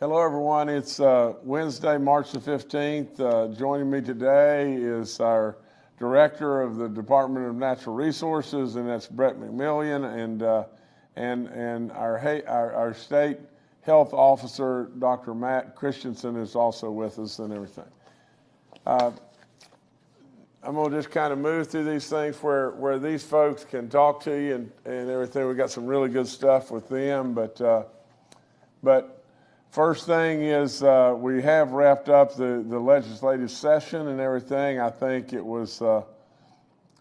Hello, everyone. It's Wednesday, March the 15th. Joining me today is our Director of the Department of Natural Resources, and that's Brett McMillian, and our State Health Officer, Dr. Matt Christensen, is also with us and everything. I'm going to just kind of move through these things where these folks can talk to you and everything. We got some really good stuff with them, but first thing is we have wrapped up the legislative session and everything. I think it was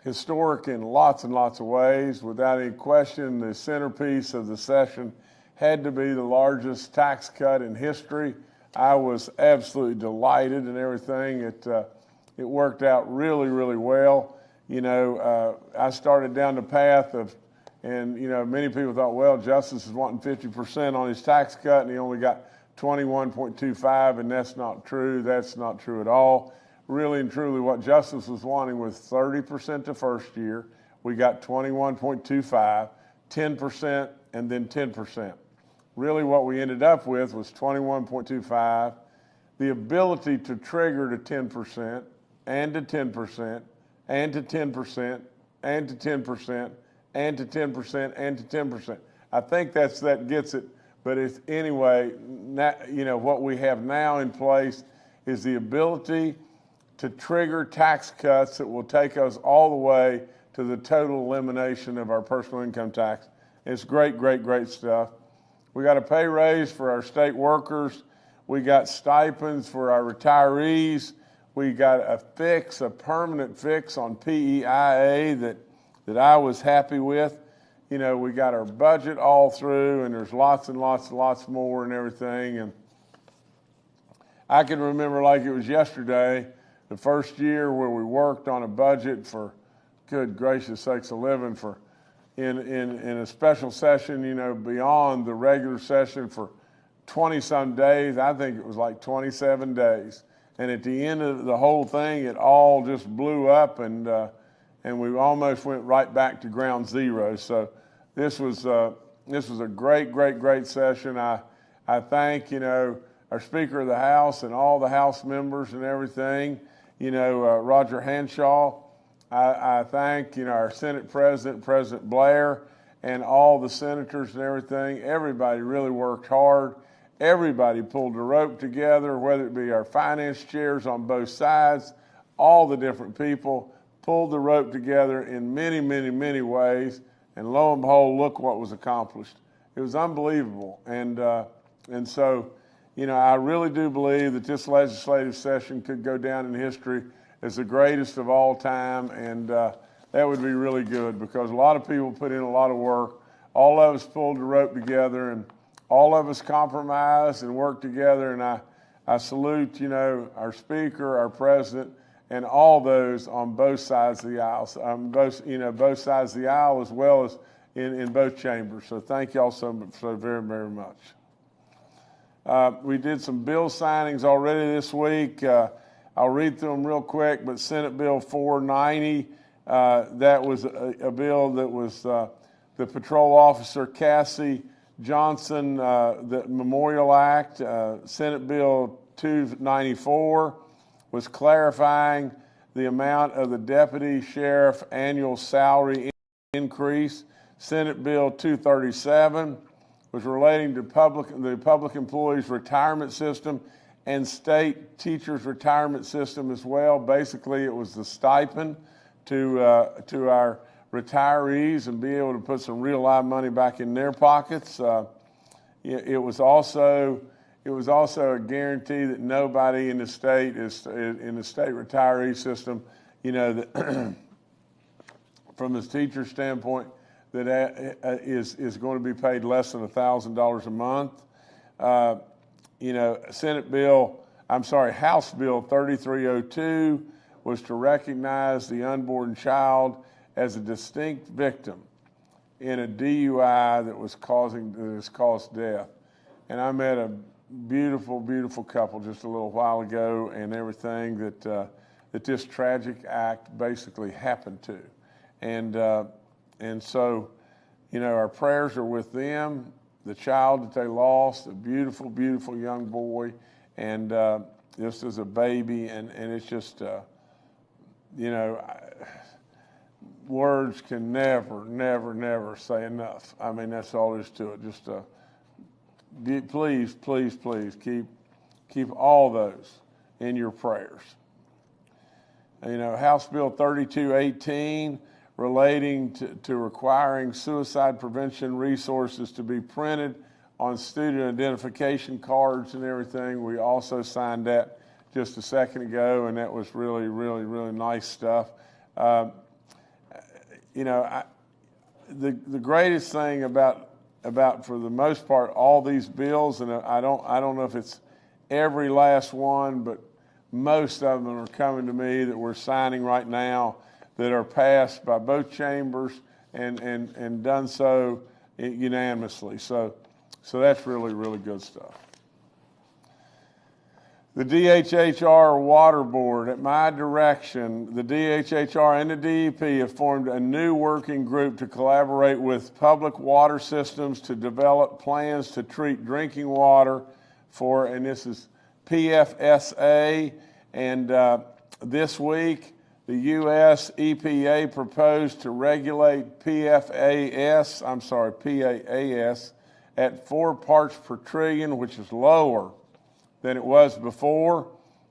historic in lots and lots of ways. Without any question, the centerpiece of the session had to be the largest tax cut in history. I was absolutely delighted and everything. It worked out really, really well. You know, I started down the path of, and you know, many people thought, well, Justice is wanting 50% on his tax cut, and he only got 21.25, and that's not true. That's not true at all. Really and truly, what Justice was wanting was 30% the first year. We got 21.25, 10%, and then 10%. Really what we ended up with was 21.25, the ability to trigger to 10%, and to 10%, and to 10%, and to 10%, and to 10%, and to 10%. I think that gets it. But anyway, you know, what we have now in place is the ability to trigger tax cuts that will take us all the way to the total elimination of our personal income tax. It's great, great, great stuff. We got a pay raise for our state workers. We got stipends for our retirees. We got a permanent fix on PEIA that I was happy with. You know, we got our budget all through, and there's lots and lots and lots more and everything. And I can remember like it was yesterday, the first year where we worked on a budget for, good gracious sakes of living, for in a special session, you know, beyond the regular session for 20-some days. I think it was like 27 days. And at the end of the whole thing, it all just blew up, and we almost went right back to ground zero. So this was a great, great, great session. I thank, you know, our Speaker of the House and all the House members and everything, you know, Roger Hanshaw. I thank, you know, our Senate President, President Blair, and all the senators and everything. Everybody really worked hard. Everybody pulled the rope together, whether it be our finance chairs on both sides, all the different people pulled the rope together in many, many, many ways. And lo and behold, look what was accomplished. It was unbelievable. And so, you know, I really do believe that this legislative session could go down in history as the greatest of all time. And that would be really good because a lot of people put in a lot of work. All of us pulled the rope together, and all of us compromised and worked together. And I salute, you know, our Speaker, our President, and all those on both sides of the aisle, both sides of the aisle as well as in both chambers. So thank you all so very, very much. We did some bill signings already this week. I'll read through them real quick, but Senate Bill 490, that was a bill that was the Patrol Officer Cassie Johnson, the Memorial Act. Senate Bill 294 was clarifying the amount of the deputy sheriff annual salary increase. Senate Bill 237 was relating to the public employees retirement system and state teachers retirement system as well. Basically, it was the stipend to our retirees and be able to put some real live money back in their pockets. It was also a guarantee that nobody in the state retiree system, you know, that from the teacher standpoint, that is going to be paid less than $1,000 a month. You know, House Bill 3302 was to recognize the unborn child as a distinct victim in a DUI that has caused death. And I met a beautiful, beautiful couple just a little while ago, and everything that this tragic act basically happened to, and so, you know, our prayers are with them, the child that they lost, a beautiful, beautiful young boy, and just as a baby, and it's just, you know, words can never, never, never say enough. I mean, that's all there is to it. Just please, please, please keep all those in your prayers. You know, House Bill 3218 relating to requiring suicide prevention resources to be printed on student identification cards and everything. We also signed that just a second ago, and that was really, really, really nice stuff. You know, the greatest thing about for the most part all these bills, and I don't know if it's every last one, but most of them are coming to me that we're signing right now that are passed by both chambers and done so unanimously. So that's really, really good stuff. The DHHR Water Board, at my direction, the DHHR and the DEP have formed a new working group to collaborate with public water systems to develop plans to treat drinking water for, and this is PFSA, and this week the U.S. EPA proposed to regulate PAS at 4 parts per trillion, which is lower than it was before.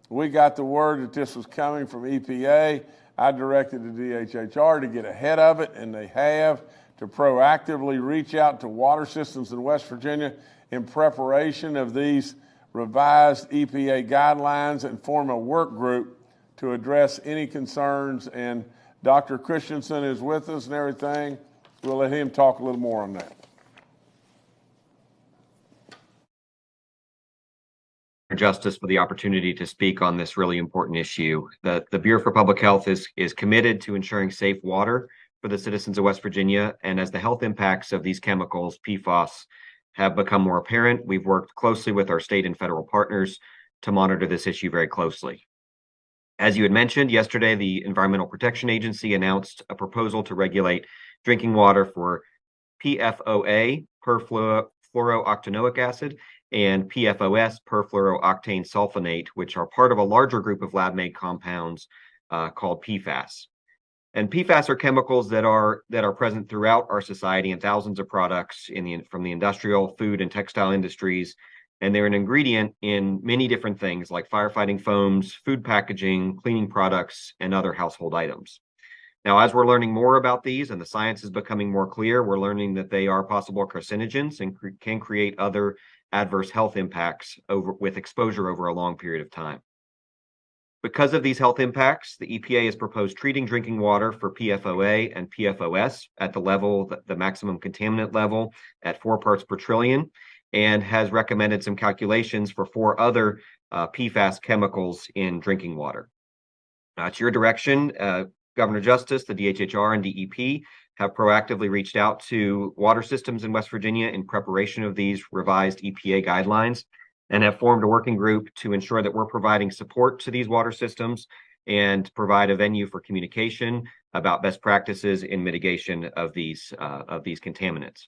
We got the word that this was coming from EPA. I directed the DHHR to get ahead of it, and they have, to proactively reach out to water systems in West Virginia in preparation of these revised EPA guidelines and form a work group to address any concerns. And Dr. Christensen is with us and everything. We'll let him talk a little more on that. Justice, for the opportunity to speak on this really important issue. The Bureau for Public Health is committed to ensuring safe water for the citizens of West Virginia. And as the health impacts of these chemicals, PFAS, have become more apparent, we've worked closely with our state and federal partners to monitor this issue very closely. As you had mentioned, yesterday, the Environmental Protection Agency announced a proposal to regulate drinking water for PFOA, perfluorooctanoic acid, and PFOS, perfluorooctane sulfonate, which are part of a larger group of lab-made compounds called PFAS. And PFAS are chemicals that are present throughout our society in thousands of products from the industrial, food, and textile industries. And they're an ingredient in many different things like firefighting foams, food packaging, cleaning products, and other household items. Now, as we're learning more about these and the science is becoming more clear, we're learning that they are possible carcinogens and can create other adverse health impacts with exposure over a long period of time. Because of these health impacts, the EPA has proposed treating drinking water for PFOA and PFOS at the maximum contaminant level at 4 parts per trillion, and has recommended some calculations for 4 other PFAS chemicals in drinking water. To your direction, Governor Justice, the DHHR, and DEP have proactively reached out to water systems in West Virginia in preparation of these revised EPA guidelines, and have formed a working group to ensure that we're providing support to these water systems and provide a venue for communication about best practices in mitigation of these contaminants.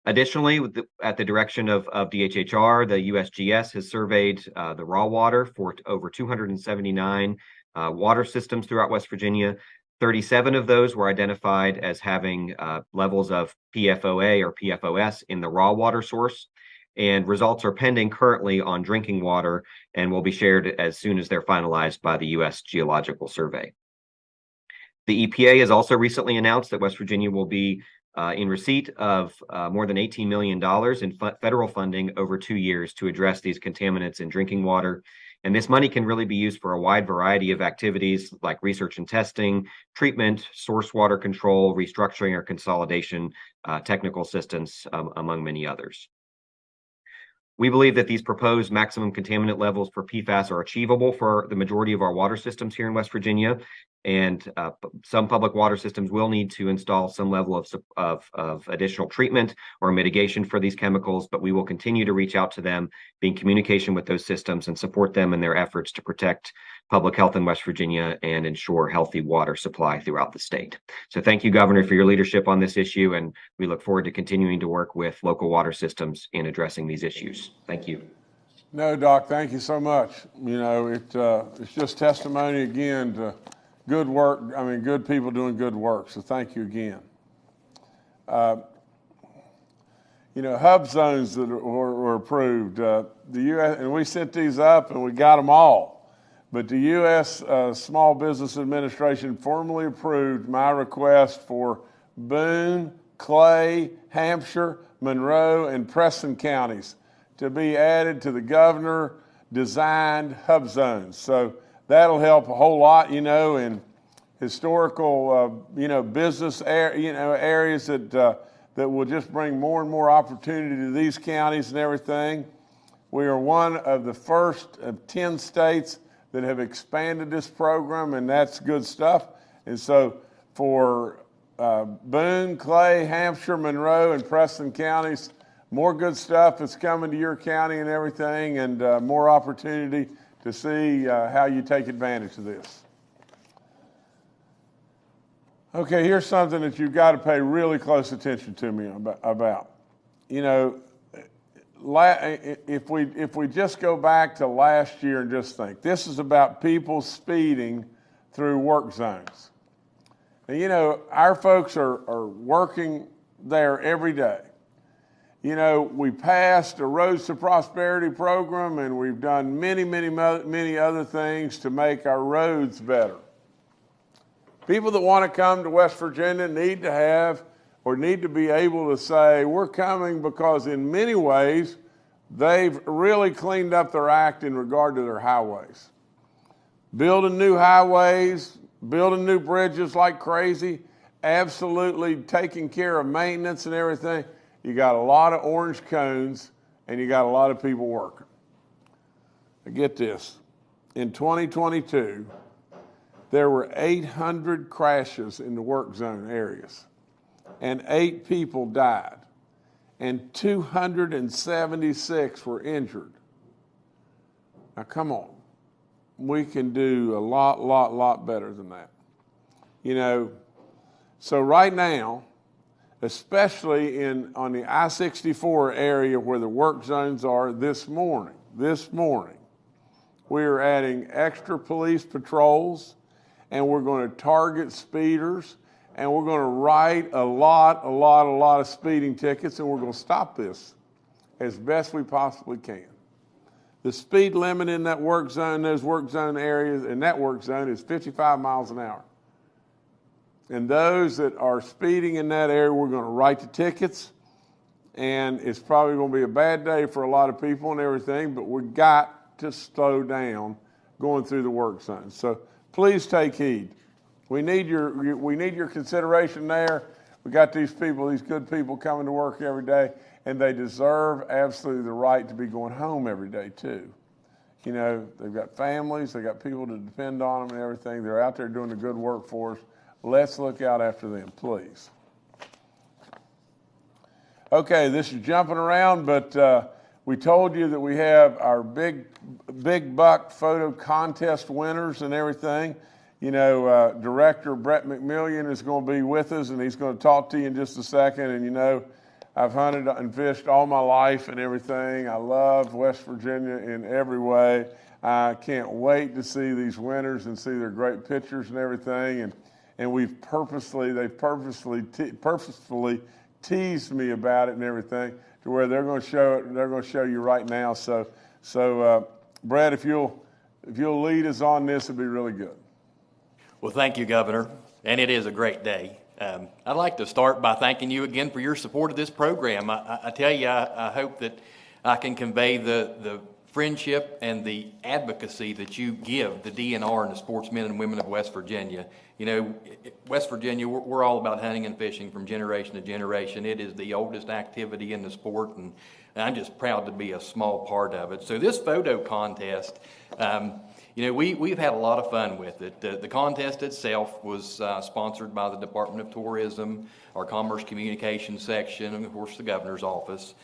Additionally, at the direction of DHHR, the USGS has surveyed the raw water for over 279 water systems throughout West Virginia. 37 of those were identified as having levels of PFOA or PFOS in the raw water source, and results are pending currently on drinking water and will be shared as soon as they're finalized by the U.S. Geological Survey. The EPA has also recently announced that West Virginia will be in receipt of more than $18 million in federal funding over 2 years to address these contaminants in drinking water. And this money can really be used for a wide variety of activities like research and testing, treatment, source water control, restructuring or consolidation, technical assistance, among many others. We believe that these proposed maximum contaminant levels for PFAS are achievable for the majority of our water systems here in West Virginia. and some public water systems will need to install some level of additional treatment or mitigation for these chemicals, but we will continue to reach out to them, be in communication with those systems, and support them in their efforts to protect public health in West Virginia and ensure healthy water supply throughout the state. So thank you, Governor, for your leadership on this issue, and we look forward to continuing to work with local water systems in addressing these issues. Thank you. No, Doc, thank you so much. You know, it's just testimony again to good work. I mean, good people doing good work. So thank you again. You know, hub zones that were approved, the U.S., and we sent these up and we got them all. But the U.S. Small Business Administration formally approved my request for Boone, Clay, Hampshire, Monroe, and Preston counties to be added to the governor-designed hub zones. So that'll help a whole lot, you know, in historical, you know, business areas that will just bring more and more opportunity to these counties and everything. We are one of the first of 10 states that have expanded this program, and that's good stuff. And so for Boone, Clay, Hampshire, Monroe, and Preston counties, more good stuff is coming to your county and everything, and more opportunity to see how you take advantage of this. Okay, here's something that you've got to pay really close attention to me about. You know, if we just go back to last year and just think, this is about people speeding through work zones. And, you know, our folks are working there every day. You know, we passed a Roads to Prosperity program, and we've done many other things to make our roads better. People that want to come to West Virginia need to have or need to be able to say, we're coming because in many ways, they've really cleaned up their act in regard to their highways. Building new highways, building new bridges like crazy, absolutely taking care of maintenance and everything. You got a lot of orange cones and you got a lot of people working. Now get this, in 2022, there were 800 crashes in the work zone areas, and 8 people died, and 276 were injured. Now, come on. We can do a lot better than that. You know, so right now, especially on the I-64 area where the work zones are this morning, we are adding extra police patrols, and we're going to target speeders, and we're going to write a lot of speeding tickets, and we're going to stop this as best we possibly can. The speed limit in that work zone, those work zone areas, in that work zone is 55 miles an hour. And those that are speeding in that area, we're going to write the tickets, and it's probably going to be a bad day for a lot of people and everything, but we've got to slow down going through the work zone. So please take heed. We need your consideration there. We got these people, these good people coming to work every day, and they deserve absolutely the right to be going home every day too. You know, they've got families, they got people to depend on them and everything. They're out there doing the good work for us. Let's look out after them, please. Okay, this is jumping around, but we told you that we have our big buck photo contest winners and everything. You know, Director Brett McMillian is going to be with us, and he's going to talk to you in just a second. And, you know, I've hunted and fished all my life and everything. I love West Virginia in every way. I can't wait to see these winners and see their great pictures and everything. And they've purposefully teased me about it and everything to where they're going to show it. They're going to show you right now. So Brett, if you'll lead us on this, it'd be really good. Well, thank you, Governor, and it is a great day. I'd like to start by thanking you again for your support of this program. I tell you, I hope that I can convey the friendship and the advocacy that you give the DNR and the sportsmen and women of West Virginia. You know, West Virginia, we're all about hunting and fishing from generation to generation. It is the oldest activity in the sport, and I'm just proud to be a small part of it. So this photo contest, you know, we've had a lot of fun with it. The contest itself was sponsored by the Department of Tourism, our Commerce Communications section, and of course the governor's office.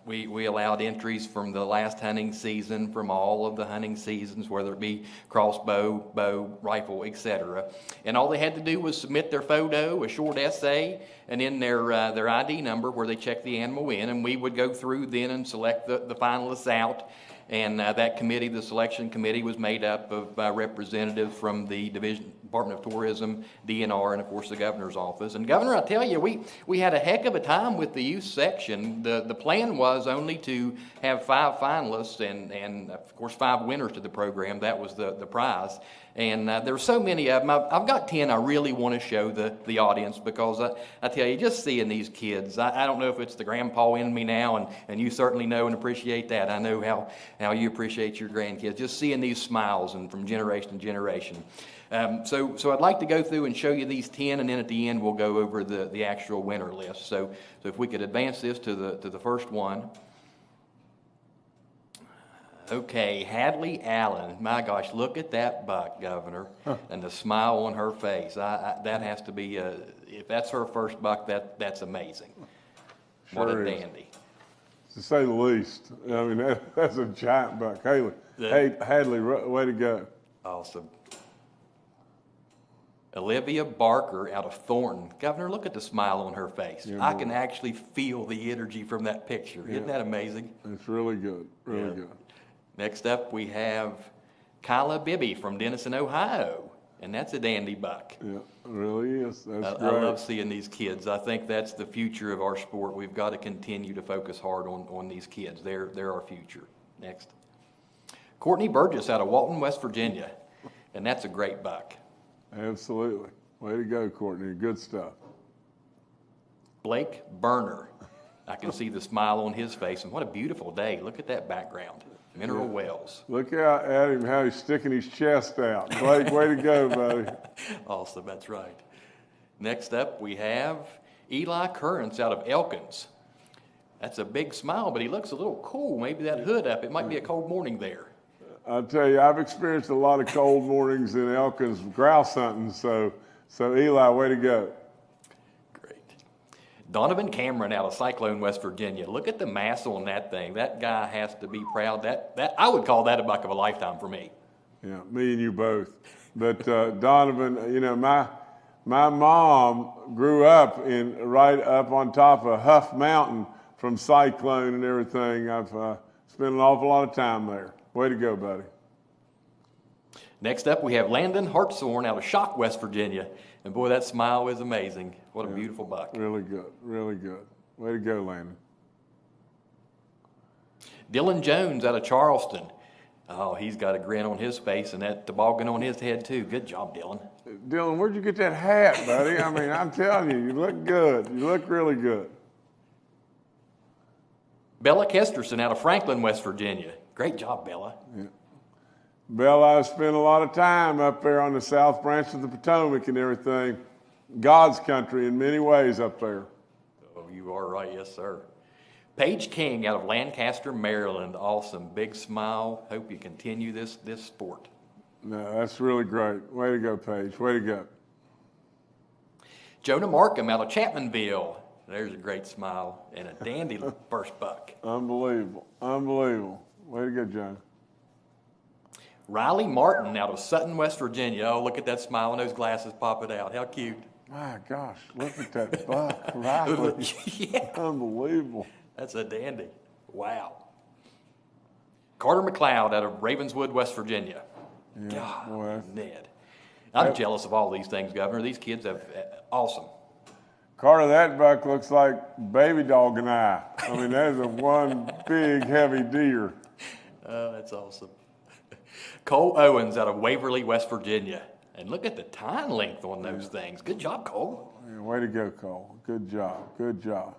We allowed entries from the last hunting season, from all of the hunting seasons, whether it be crossbow, bow, rifle, etc. And all they had to do was submit their photo, a short essay, and then their ID number where they checked the animal in, and we would go through then and select the finalists out. And that committee, the selection committee, was made up of representatives from the Department of Tourism, DNR, and of course the governor's office. And Governor, I tell you, we had a heck of a time with the youth section. The plan was only to have 5 finalists and of course 5 winners to the program. That was the prize. And there were so many of them. I've got 10 I really want to show the audience, because I tell you, just seeing these kids, I don't know if it's the grandpa in me now, and you certainly know and appreciate that. I know how you appreciate your grandkids, just seeing these smiles and from generation to generation. So I'd like to go through and show you these 10, and then at the end we'll go over the actual winner list. So if we could advance this to the first one. Okay, Hadley Allen. My gosh, look at that buck, Governor, and the smile on her face. That has to be, if that's her first buck, that's amazing. What Sure a is. dandy. To say the least. I mean, that's a giant buck. Hadley, way to go. Awesome. Olivia Barker out of Thornton. Governor, look at the smile on her face. Yeah, I boy. can actually feel the energy from that picture. Yeah. Isn't that amazing? It's really good, really Yeah. good. Next up, we have Kyla Bibby from Denison, Ohio. And that's a dandy buck. Yeah, it really is. That's I great. love seeing these kids. I think that's the future of our sport. We've got to continue to focus hard on these kids. They're our future. Next. Courtney Burgess out of Walton, West Virginia. And that's a great buck. Absolutely. Way to go, Courtney. Good stuff. Blake Burner. I can see the smile on his face. And what a beautiful day. Look at that background. Mineral Wells. Look out at him, how he's sticking his chest out. Blake, way to go, buddy. Awesome, that's right. Next up, we have Eli Currents out of Elkins. That's a big smile, but he looks a little cool. Maybe that hood up. It might be a cold morning there. I'll tell you, I've experienced a lot of cold mornings in Elkins grouse hunting, so Eli, way to go. Great. Donovan Cameron out of Cyclone, West Virginia. Look at the mass on that thing. That guy has to be proud. That I would call that a buck of a lifetime for me. Yeah, me and you both. But Donovan, you know, my mom grew up right up on top of Huff Mountain from Cyclone and everything. I've spent an awful lot of time there. Way to go, buddy. Next up, we have Landon Hartshorn out of Shock, West Virginia. And boy, that smile is amazing. What a beautiful buck. Really good, really good. Way to go, Landon. Dylan Jones out of Charleston. Oh, he's got a grin on his face and that toboggan on his head too. Good job, Dylan. Dylan, where'd you get that hat, buddy? I mean, I'm telling you, you look good. You look really good. Bella Kesterson out of Franklin, West Virginia. Great job, Bella. Yeah. Bella, I've spent a lot of time up there on the south branch of the Potomac and everything. God's country in many ways up there. Oh, you are right. Yes, sir. Paige King out of Lancaster, Maryland. Awesome. Big smile. Hope you continue this sport. No, that's really great. Way to go, Paige. Way to go. Jonah Markham out of Chapmanville. There's a great smile and a dandy first buck. Unbelievable. Unbelievable. Way to go, John. Riley Martin out of Sutton, West Virginia. Oh, look at that smile and those glasses popping out. How cute. My gosh, look at that buck. Riley. Yeah, Unbelievable. that's a dandy. Wow. Carter McLeod out of Ravenswood, West Virginia. Yeah, God, boy. Ned. I'm jealous of all these things, Governor. These kids have awesome. Carter, that buck looks like baby dog and I mean, that is a one big, heavy deer. Oh, that's awesome. Cole Owens out of Waverly, West Virginia. And look at the tine length on those things. Good job, Cole. Yeah, way to go, Cole. Good job. Good job.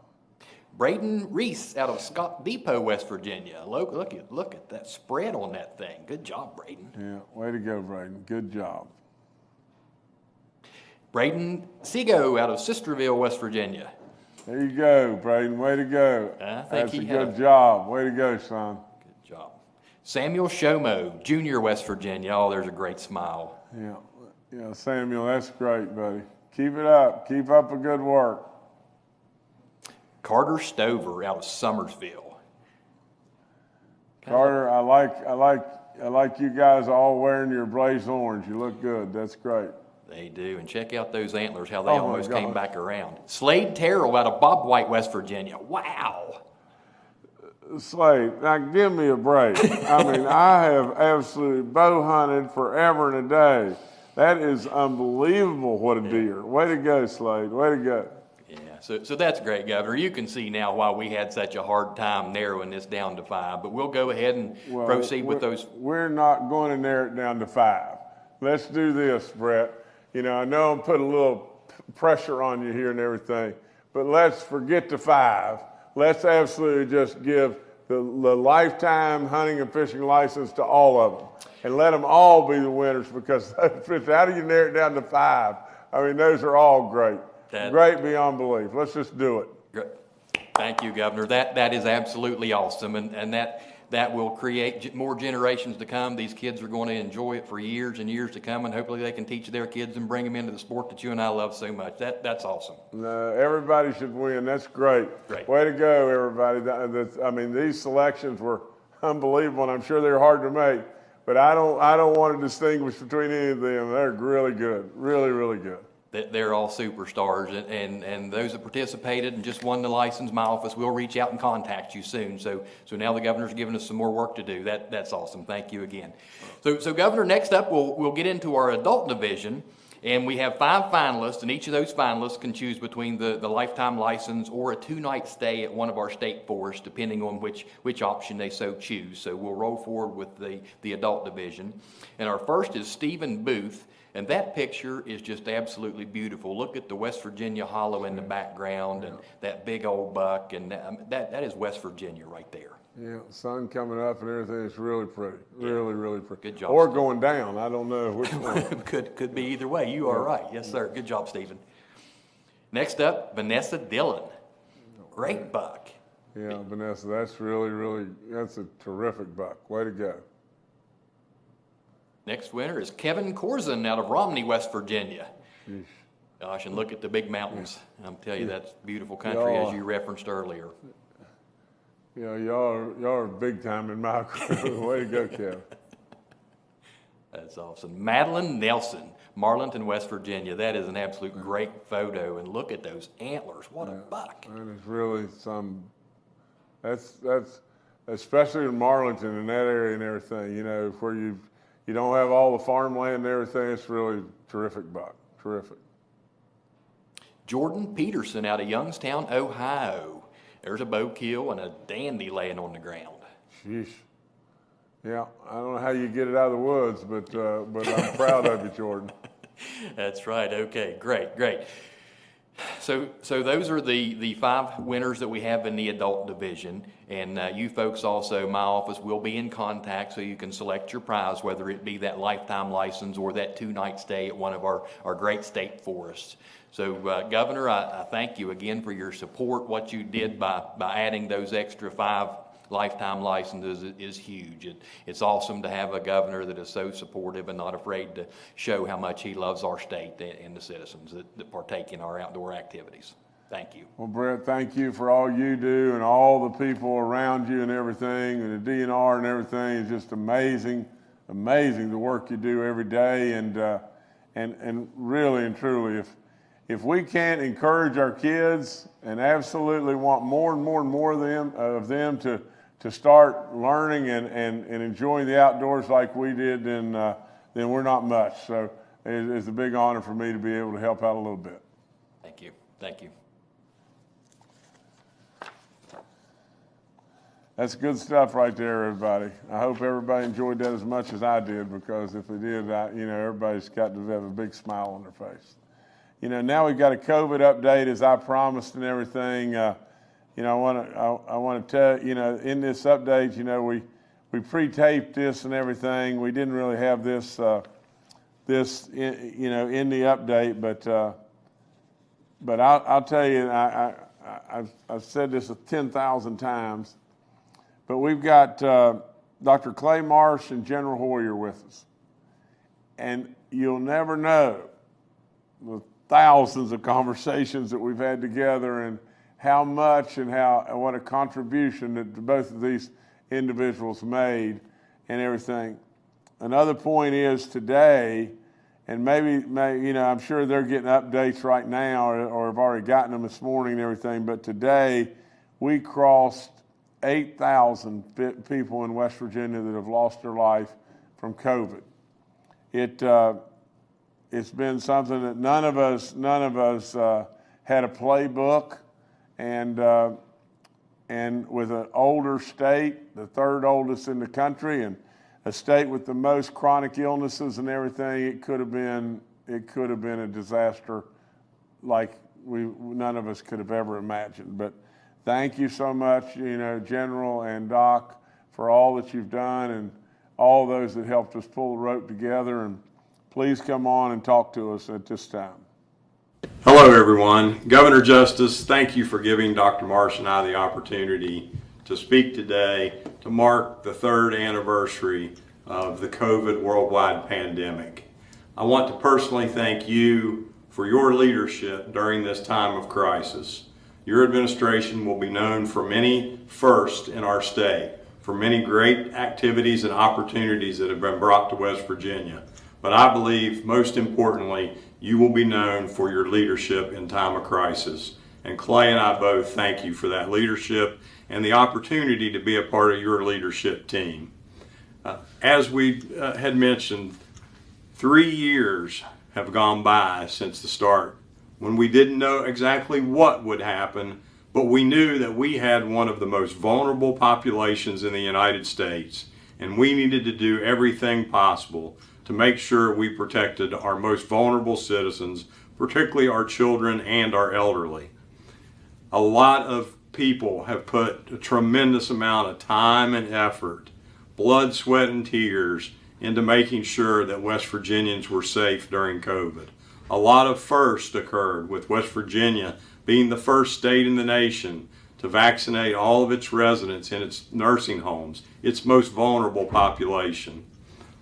Braden Reese out of Scott Depot, West Virginia. Look at that spread on that thing. Good job, Braden. Yeah, way to go, Braden. Good job. Braden Sego out of Sisterville, West Virginia. There you go, Braden. Way to go. I think That's he a had good job. Way to go, son. Good job. Samuel Shomo, Junior, West Virginia. Oh, there's a great smile. Yeah, Samuel, that's great, buddy. Keep it up. Keep up the good work. Carter Stover out of Summersville. Carter, I like you guys all wearing your blaze orange. You look good. That's great. They do, and check out those antlers, how they Oh, my almost came gosh. back around. Slade Terrell out of Bob White, West Virginia. Wow. Slade, now give me a break. I mean, I have absolutely bow hunted forever and a day. That is unbelievable. What a deer. Way to go, Slade. Way to go. Yeah, so that's great, Governor. You can see now why we had such a hard time narrowing this down to 5, but we'll go ahead and proceed with those. We're not going to narrow it down to 5. Let's do this, Brett. You know, I know I'm putting a little pressure on you here and everything, but let's forget the 5. Let's absolutely just give the lifetime hunting and fishing license to all of them and let them all be the winners, because how do you narrow it down to 5? I mean, those are all great. Great beyond belief. Let's just do it. Great. Thank you, Governor. That is absolutely awesome, and that will create more generations to come. These kids are going to enjoy it for years and years to come, and hopefully they can teach their kids and bring them into the sport that you and I love so much. That's awesome. Everybody should win. That's great. Great. Way to go, everybody. I mean, these selections were unbelievable, and I'm sure they're hard to make, but I don't want to distinguish between any of them. They're really good. Really, really good. They're all superstars, and those that participated and just won the license, my office will reach out and contact you soon. So now the governor's giving us some more work to do. That's awesome. Thank you again. So Governor, next up we'll get into our adult division, and we have 5 finalists, and each of those finalists can choose between the lifetime license or a 2-night stay at one of our state forests, depending on which option they so choose. So we'll roll forward with the adult division, and our first is Stephen Booth. And that picture is just absolutely beautiful. Look at the West Virginia hollow in the background, and that big old buck, and that is West Virginia right there. Yeah, sun coming up and everything. It's really pretty. Really, really pretty. Good job, Or Steve. going down. I don't know which one. could be either way. You are right. Yes, sir. Good job, Stephen. Next up, Vanessa Dillon. Great buck. Yeah, Vanessa, that's really, that's a terrific buck. Way to go. Next winner is Kevin Corzin out of Romney, West Virginia. Sheesh. Gosh, and look at the big mountains. I'm telling you, that's beautiful country, as you referenced earlier. Yeah, y'all are big time in my crew. Way to go, Kevin. That's awesome. Madeline Nelson, Marlinton, West Virginia. That is an absolute great photo, and look at those antlers. What a buck. That is really that's especially in Marlinton and that area and everything, you know, where you don't have all the farmland and everything. It's really terrific buck. Terrific. Jordan Peterson out of Youngstown, Ohio. There's a bow kill and a dandy laying on the ground. Sheesh. Yeah, I don't know how you get it out of the woods, but I'm proud of you, Jordan. That's right. Okay, great. So those are the 5 winners that we have in the adult division, and you folks also, my office will be in contact so you can select your prize, whether it be that lifetime license or that 2-night stay at one of our great state forests. So Governor, I thank you again for your support. What you did by adding those extra 5 lifetime licenses is huge. It's awesome to have a governor that is so supportive and not afraid to show how much he loves our state and the citizens that partake in our outdoor activities. Thank you. Well, Brett, thank you for all you do and all the people around you and everything, and the DNR and everything is just amazing the work you do every day, and really and truly, if we can't encourage our kids and absolutely want more and more and more of them to start learning and enjoying the outdoors like we did, then we're not much. So it's a big honor for me to be able to help out a little bit. Thank you. That's good stuff right there, everybody. I hope everybody enjoyed that as much as I did, because if they did, everybody's got to have a big smile on their face. Now we've got a COVID update, as I promised and everything. you know, I want to tell, you know, in this update, you know, we pre-taped this and everything. We didn't really have this, you know, in the update, but I'll tell you, I've said this 10,000 times, but we've got Dr. Clay Marsh and General Hoyer with us. And you'll never know the thousands of conversations that we've had together and how much and what a contribution that both of these individuals made and everything. Another point is today, and maybe you know, I'm sure they're getting updates right now or have already gotten them this morning and everything, but today we crossed 8,000 people in West Virginia that have lost their life from COVID. It's been something that none of us had a playbook, and with an older state, the third oldest in the country, and a state with the most chronic illnesses and everything, it could have been a disaster like none of us could have ever imagined. But thank you so much, you know, General and Doc, for all that you've done and all those that helped us pull the rope together. And please come on and talk to us at this time. Hello, everyone. Governor Justice, thank you for giving Dr. Marsh and I the opportunity to speak today to mark the 3rd anniversary of the COVID worldwide pandemic. I want to personally thank you for your leadership during this time of crisis. Your administration will be known for many firsts in our state, for many great activities and opportunities that have been brought to West Virginia. But I believe, most importantly, you will be known for your leadership in time of crisis. And Clay and I both thank you for that leadership and the opportunity to be a part of your leadership team. As we had mentioned, 3 years have gone by since the start, when we didn't know exactly what would happen, but we knew that we had one of the most vulnerable populations in the United States, and we needed to do everything possible to make sure we protected our most vulnerable citizens, particularly our children and our elderly. A lot of people have put a tremendous amount of time and effort, blood, sweat, and tears into making sure that West Virginians were safe during COVID. A lot of firsts occurred, with West Virginia being the first state in the nation to vaccinate all of its residents in its nursing homes, its most vulnerable population.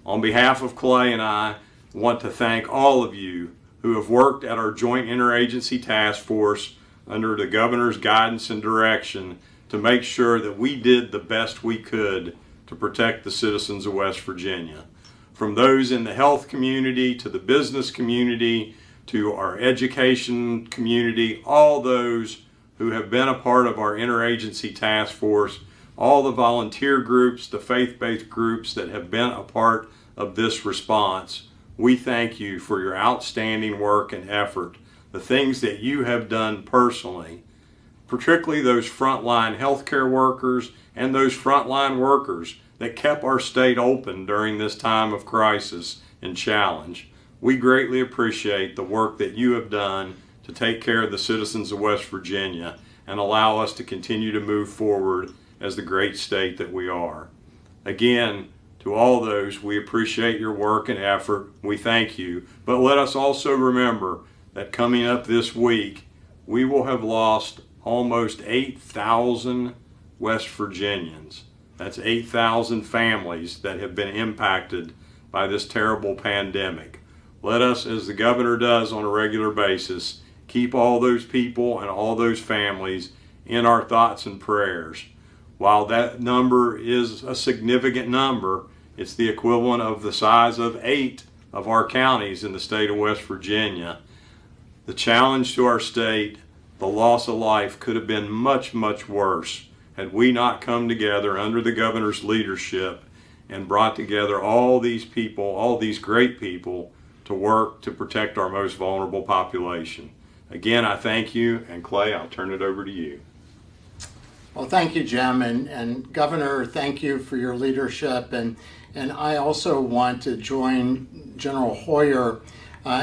On behalf of Clay and I want to thank all of you who have worked at our Joint Interagency Task Force under the Governor's guidance and direction to make sure that we did the best we could to protect the citizens of West Virginia. From those in the health community to the business community to our education community, all those who have been a part of our interagency task force, all the volunteer groups, the faith-based groups that have been a part of this response, we thank you for your outstanding work and effort, the things that you have done personally, particularly those frontline healthcare workers and those frontline workers that kept our state open during this time of crisis and challenge. We greatly appreciate the work that you have done to take care of the citizens of West Virginia and allow us to continue to move forward as the great state that we are. Again, to all those, we appreciate your work and effort. We thank you. But let us also remember that coming up this week, we will have lost almost 8,000 West Virginians. That's 8,000 families that have been impacted by this terrible pandemic. Let us, as the governor does on a regular basis, keep all those people and all those families in our thoughts and prayers. While that number is a significant number, it's the equivalent of the size of 8 of our counties in the state of West Virginia. The challenge to our state, the loss of life, could have been much, much worse had we not come together under the governor's leadership and brought together all these people, all these great people, to work to protect our most vulnerable population. Again, I thank you, and Clay, I'll turn it over to you. Well, thank you, Jim, and Governor, thank you for your leadership, and I also want to join General Hoyer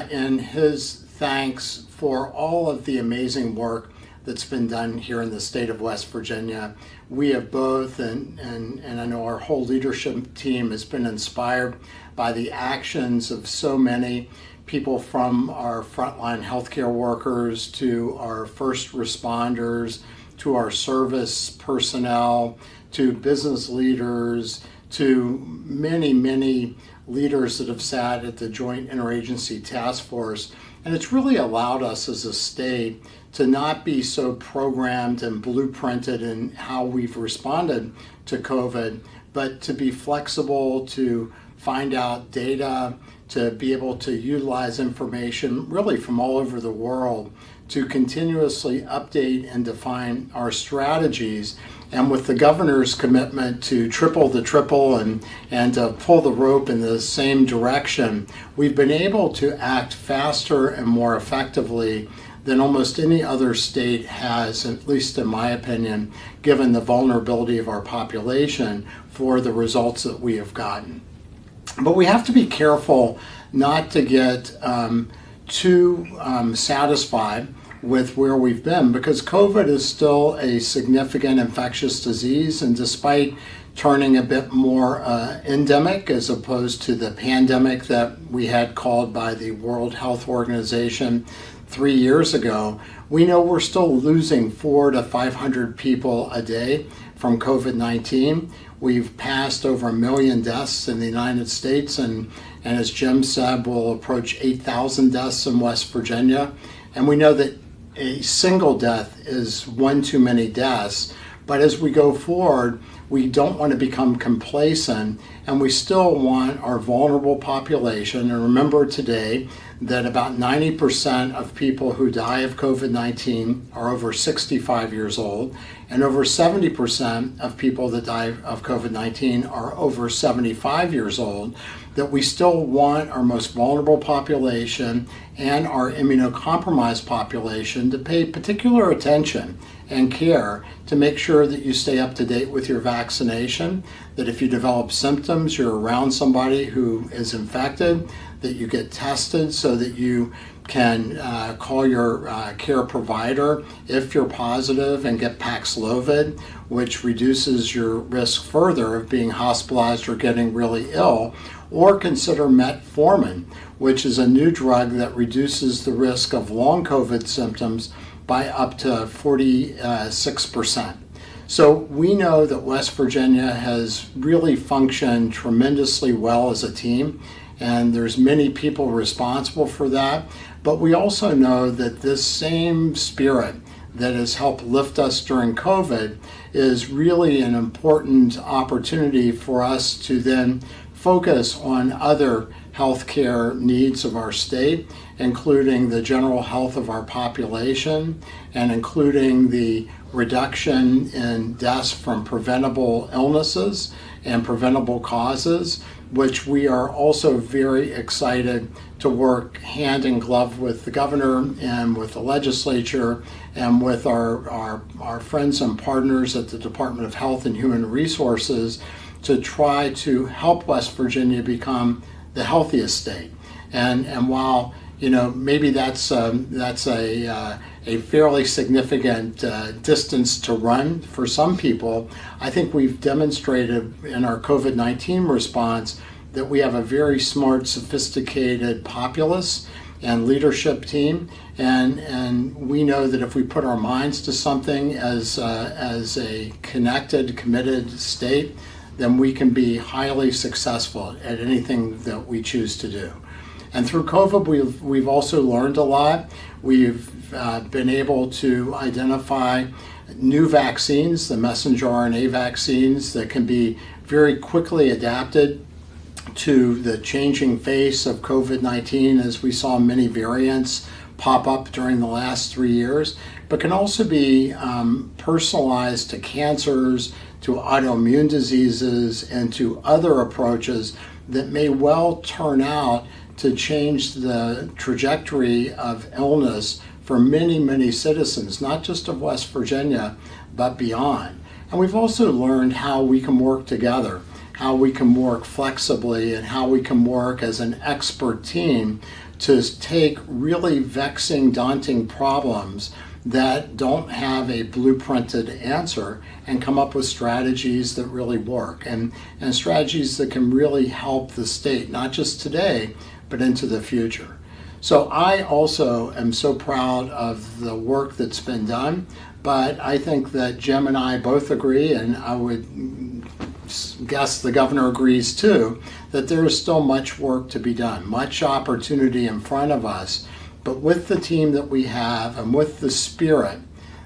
in his thanks for all of the amazing work that's been done here in the state of West Virginia. We have both, and I know our whole leadership team has been inspired by the actions of so many people, from our frontline healthcare workers to our first responders, to our service personnel, to business leaders, to many leaders that have sat at the Joint Interagency Task Force. And it's really allowed us as a state to not be so programmed and blueprinted in how we've responded to COVID, but to be flexible, to find out data, to be able to utilize information really from all over the world, to continuously update and define our strategies. And with the governor's commitment to triple the triple and to pull the rope in the same direction, we've been able to act faster and more effectively than almost any other state has, at least in my opinion, given the vulnerability of our population for the results that we have gotten. But we have to be careful not to get too satisfied with where we've been, because COVID is still a significant infectious disease, and despite turning a bit more endemic as opposed to the pandemic that we had called by the World Health Organization 3 years ago, we know we're still losing 400 to 500 people a day from COVID-19. We've passed over 1 million deaths in the United States, and as Jim said, we'll approach 8,000 deaths in West Virginia. And we know that a single death is one too many deaths. But as we go forward, we don't want to become complacent, and we still want our vulnerable population. And remember today that about 90% of people who die of COVID-19 are over 65 years old, and over 70% of people that die of COVID-19 are over 75 years old, that we still want our most vulnerable population and our immunocompromised population to pay particular attention and care to make sure that you stay up to date with your vaccination, that if you develop symptoms, you're around somebody who is infected, that you get tested so that you can call your care provider if you're positive and get Paxlovid, which reduces your risk further of being hospitalized or getting really ill, or consider metformin, which is a new drug that reduces the risk of long COVID symptoms by up to 46%. So we know that West Virginia has really functioned tremendously well as a team, and there's many people responsible for that. But we also know that this same spirit that has helped lift us during COVID is really an important opportunity for us to then focus on other healthcare needs of our state, including the general health of our population and including the reduction in deaths from preventable illnesses and preventable causes, which we are also very excited to work hand in glove with the governor and with the legislature and with our friends and partners at the Department of Health and Human Resources to try to help West Virginia become the healthiest state. And while maybe that's a fairly significant distance to run for some people, I think we've demonstrated in our COVID-19 response that we have a very smart, sophisticated populace and leadership team, and we know that if we put our minds to something as a connected, committed state, then we can be highly successful at anything that we choose to do. And through COVID, we've also learned a lot. We've been able to identify new vaccines, the messenger RNA vaccines, that can be very quickly adapted to the changing face of COVID-19, as we saw many variants pop up during the last 3 years, but can also be personalized to cancers, to autoimmune diseases, and to other approaches that may well turn out to change the trajectory of illness for many, many citizens, not just of West Virginia, but beyond. And we've also learned how we can work together, how we can work flexibly, and how we can work as an expert team to take really vexing, daunting problems that don't have a blueprinted answer and come up with strategies that really work and strategies that can really help the state, not just today, but into the future. So I also am so proud of the work that's been done, but I think that Jim and I both agree, and I would guess the governor agrees too, that there is still much work to be done, much opportunity in front of us. But with the team that we have and with the spirit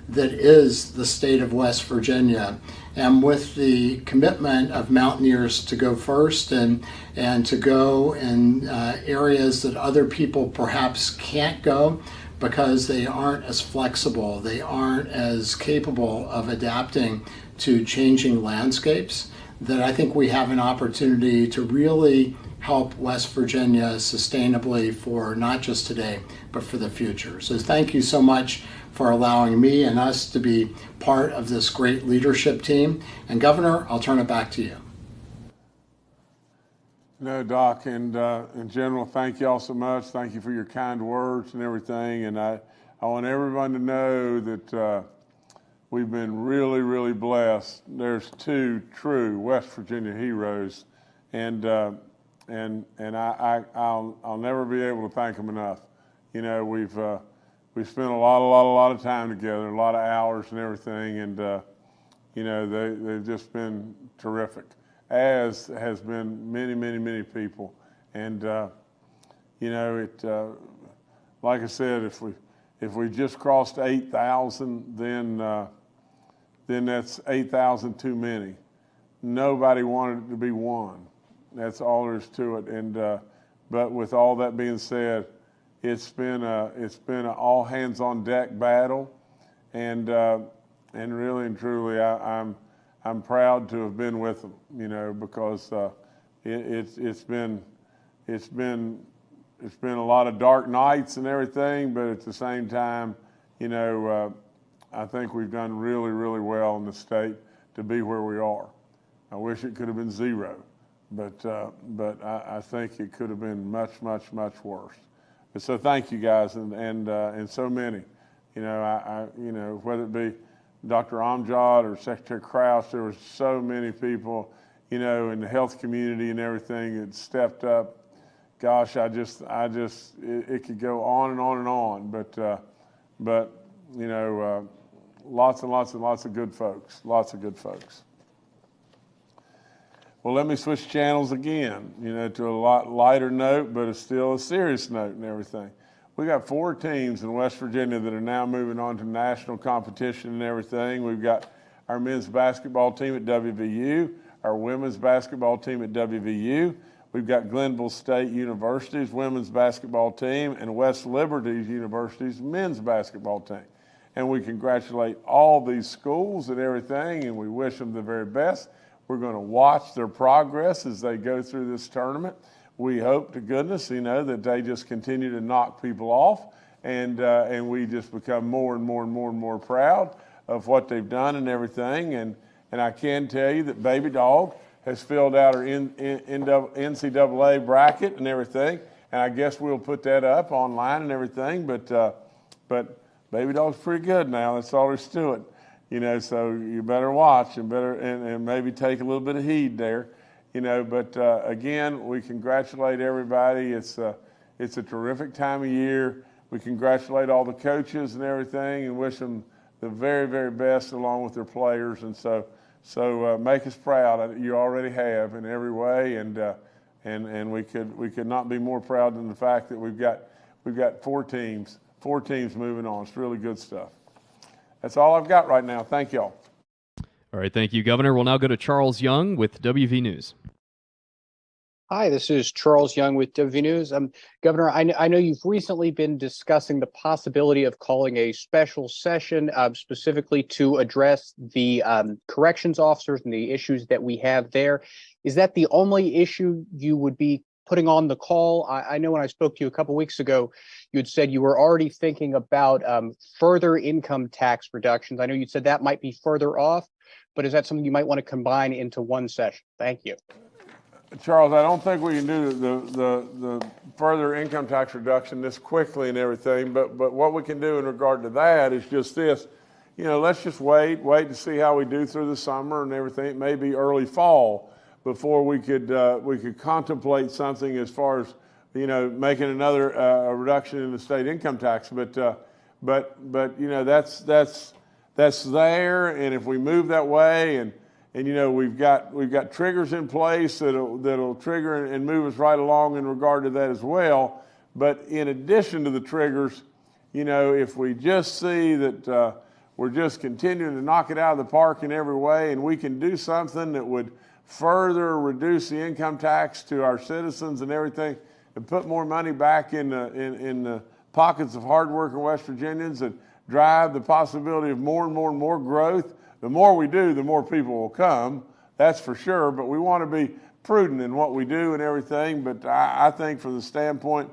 that is the state of West Virginia, and with the commitment of Mountaineers to go first and to go in areas that other people perhaps can't go because they aren't as flexible, they aren't as capable of adapting to changing landscapes, that I think we have an opportunity to really help West Virginia sustainably for not just today, but for the future. So thank you so much for allowing me and us to be part of this great leadership team. And Governor, I'll turn it back to you. No, Doc, and in general, thank you all so much. Thank you for your kind words and everything. And I want everyone to know that we've been really, really blessed. There's two true West Virginia heroes, and I'll never be able to thank them enough. You know, we've spent a lot of time together, a lot of hours and everything, and you know, they've just been terrific, as has been many people. And you know, like I said, if we just crossed 8,000, then that's 8,000 too many. Nobody wanted it to be one. That's all there is to it. And but with all that being said, it's been an all hands on deck battle, and really and truly, I'm proud to have been with them. You know, because it's been a lot of dark nights and everything, but at the same time, you know, I think we've done really well in the state to be where we are. I wish it could have been zero, but I think it could have been much worse. But so thank you guys, and so many. You know, you know, whether it be Dr. Amjad or Secretary Kraus, there were so many people, you know, in the health community and everything that stepped up. Gosh, it could go on and on and on, but you know, lots of good folks, Well, let me switch channels again, you know, to a lot lighter note, but it's still a serious note and everything. We got 4 teams in West Virginia that are now moving on to national competition and everything. We've got our men's basketball team at WVU, our women's basketball team at WVU. We've got Glenville State University's women's basketball team and West Liberty University's men's basketball team. And we congratulate all these schools and everything, and we wish them the very best. We're going to watch their progress as they go through this tournament. We hope to goodness, you know, that they just continue to knock people off, and we just become more and more proud of what they've done and everything. And I can tell you that Baby Dog has filled out her NCAA bracket and everything, and I guess we'll put that up online and everything. But Baby Dog's pretty good now. That's all there's to it. You know, so you better watch and maybe take a little bit of heed there, you know. But again, we congratulate everybody. It's a terrific time of year. We congratulate all the coaches and everything, and wish them the very best along with their players. And so make us proud. You already have in every way, and we could not be more proud than the fact that we've got 4 teams moving on. It's really good stuff. That's all I've got right now. Thank y'all. All right, thank you, Governor. We'll now go to Charles Young with WV News. Hi, this is Charles Young with WV News. Governor, I know you've recently been discussing the possibility of calling a special session specifically to address the corrections officers and the issues that we have there. Is that the only issue you would be putting on the call? I know when I spoke to you a couple weeks ago, you had said you were already thinking about further income tax reductions. I know you said that might be further off, but is that something you might want to combine into one session? Thank you. Charles, I don't think we can do the further income tax reduction this quickly and everything, but what we can do in regard to that is just this, let's just wait to see how we do through the summer and everything. It may be early fall before we could contemplate something as far as, making another reduction in the state income tax. But that's there, and if we move that way, and we've got triggers in place that'll trigger and move us right along in regard to that as well. But in addition to the triggers, if we just see that we're just continuing to knock it out of the park in every way, and we can do something that would further reduce the income tax to our citizens and everything, and put more money back in the pockets of hardworking West Virginians, and drive the possibility of more and more and more growth. The more we do, the more people will come, that's for sure, but we want to be prudent in what we do and everything. But I think from the standpoint,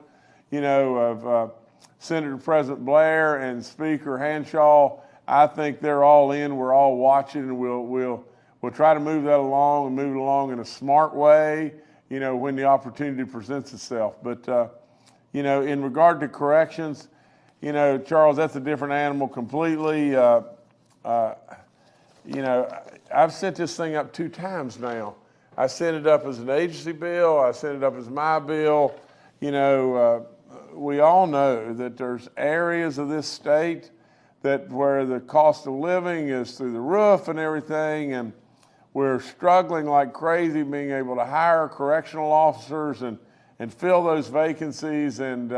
of Senator President Blair and Speaker Hanshaw, I think they're all in, we're all watching, and we'll try to move that along and move it along in a smart way, when the opportunity presents itself. But, in regard to corrections, Charles, that's a different animal completely. I've sent this thing up 2 times now. I sent it up as an agency bill. I sent it up as my bill. We all know that there's areas of this state where the cost of living is through the roof and everything, and we're struggling like crazy being able to hire correctional officers and fill those vacancies, and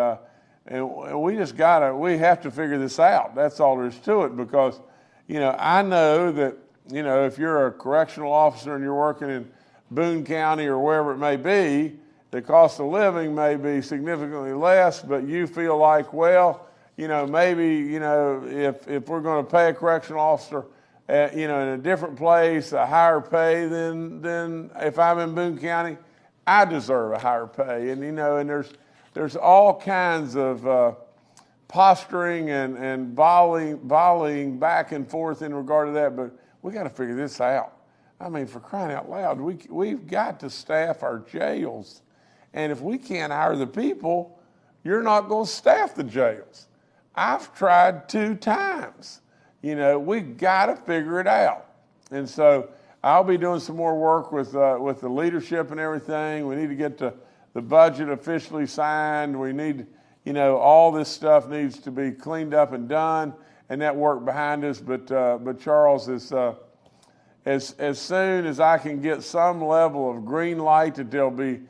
we have to figure this out. That's all there is to it, because I know that, if you're a correctional officer and you're working in Boone County or wherever it may be, the cost of living may be significantly less, but you feel like, well, maybe, if we're going to pay a correctional officer, in a different place, a higher pay than if I'm in Boone County, I deserve a higher pay. And, and there's all kinds of posturing and volleying back and forth in regard to that, but we got to figure this out. I mean, for crying out loud, we've got to staff our jails, and if we can't hire the people, you're not going to staff the jails. I've tried 2 times. We've got to figure it out, and so I'll be doing some more work with the leadership and everything. We need to get the budget officially signed. We need, all this stuff needs to be cleaned up and done, and that work behind us. But Charles, as soon as I can get some level of green light that there'll be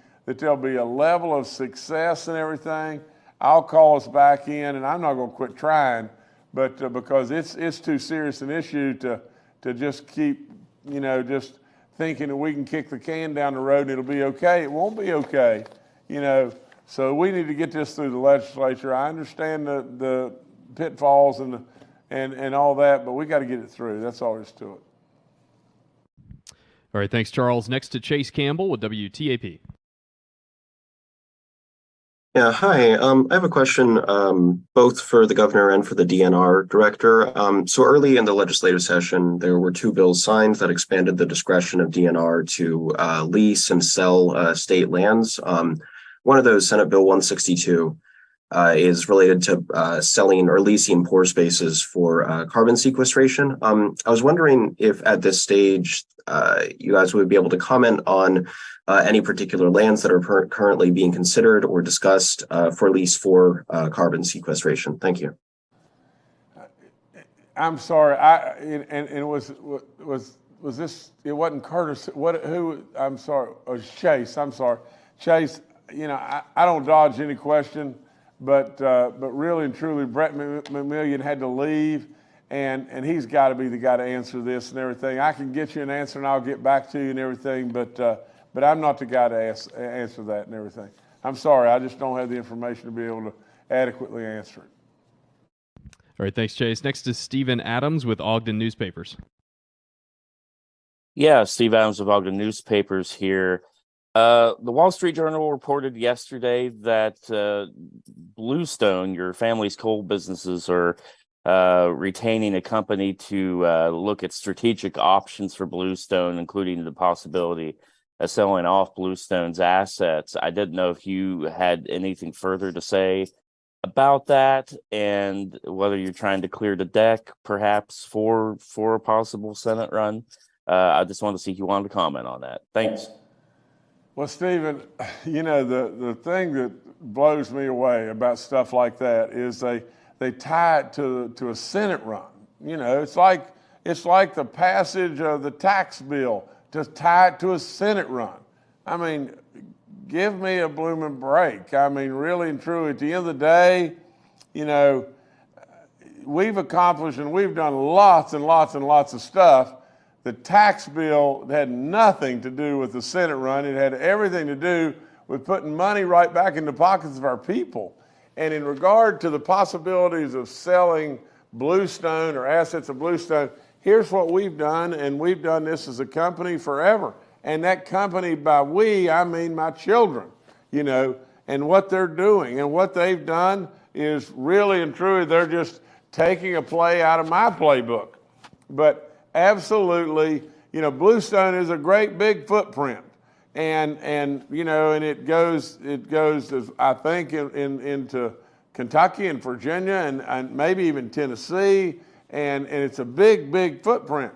a level of success and everything, I'll call us back in, and I'm not going to quit trying, but because it's too serious an issue to just keep, just thinking that we can kick the can down the road and it'll be okay. It won't be okay, So we need to get this through the legislature. I understand the pitfalls and all that, but we got to get it through. That's all there is to it. All right, thanks, Charles. Next to Chase Campbell with WTAP. Yeah, hi. I have a question both for the governor and for the DNR director. So early in the legislative session, there were 2 bills signed that expanded the discretion of DNR to lease and sell state lands. One of those, Senate Bill 162, is related to selling or leasing pore spaces for carbon sequestration. I was wondering if at this stage you guys would be able to comment on any particular lands that are currently being considered or discussed for lease for carbon sequestration. Thank you. I'm sorry. And was this? It wasn't Curtis. Who? I'm sorry. It was Chase. I'm sorry, Chase. I don't dodge any question, but really and truly, Brett McMillian had to leave, and he's got to be the guy to answer this and everything. I can get you an answer, and I'll get back to you and everything, but I'm not the guy to answer that and everything. I'm sorry, I just don't have the information to be able to adequately answer it. All right, thanks, Chase. Next is Stephen Adams with Ogden Newspapers. Yeah, Steve Adams of Ogden Newspapers here. The Wall Street Journal reported yesterday that Bluestone, your family's coal businesses, are retaining a company to look at strategic options for Bluestone, including the possibility selling off Bluestone's assets. I didn't know if you had anything further to say about that, and whether you're trying to clear the deck perhaps for a possible Senate run. I just wanted to see if you wanted to comment on that. Thanks. Well, Stephen, the thing that blows me away about stuff like that is they tie it to a Senate run. It's like the passage of the tax bill to tie it to a Senate run. I mean, give me a blooming break. I mean, really and truly, at the end of the day, we've accomplished and we've done lots and lots and lots of stuff. The tax bill had nothing to do with the Senate run. It had everything to do with putting money right back in the pockets of our people. And in regard to the possibilities of selling Bluestone or assets of Bluestone, here's what we've done, and we've done this as a company forever. And that company, by we, I mean my children, and what they're doing. And what they've done is really and truly, they're just taking a play out of my playbook. But absolutely, Bluestone is a great big footprint, and it goes I think into Kentucky and Virginia and maybe even Tennessee, and it's a big footprint.